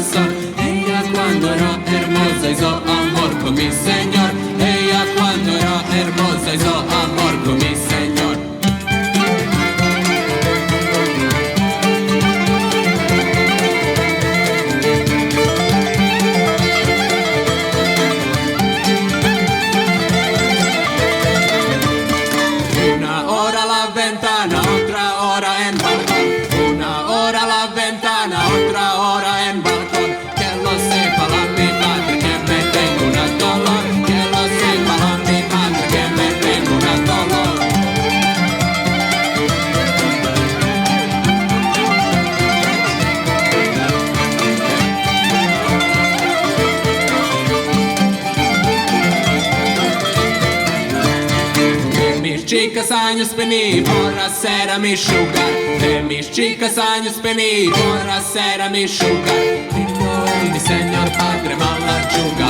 corazón. Ella cuando era hermosa hizo amor con mi Señor. Ella cuando era hermosa hizo amor con mi Señor. Una hora la ventana, otra hora en balcón. Una hora la ventana, otra hora en balcón. Que lo sepa la mi madre que me tengo una dolor. Que lo sepa la mi madre que me tengo una dolor. De mis chicas años vení por hacer a mi sugar. De mis chicas años vení por hacer a mi sugar. Vino mi Señor Padre Malachuga.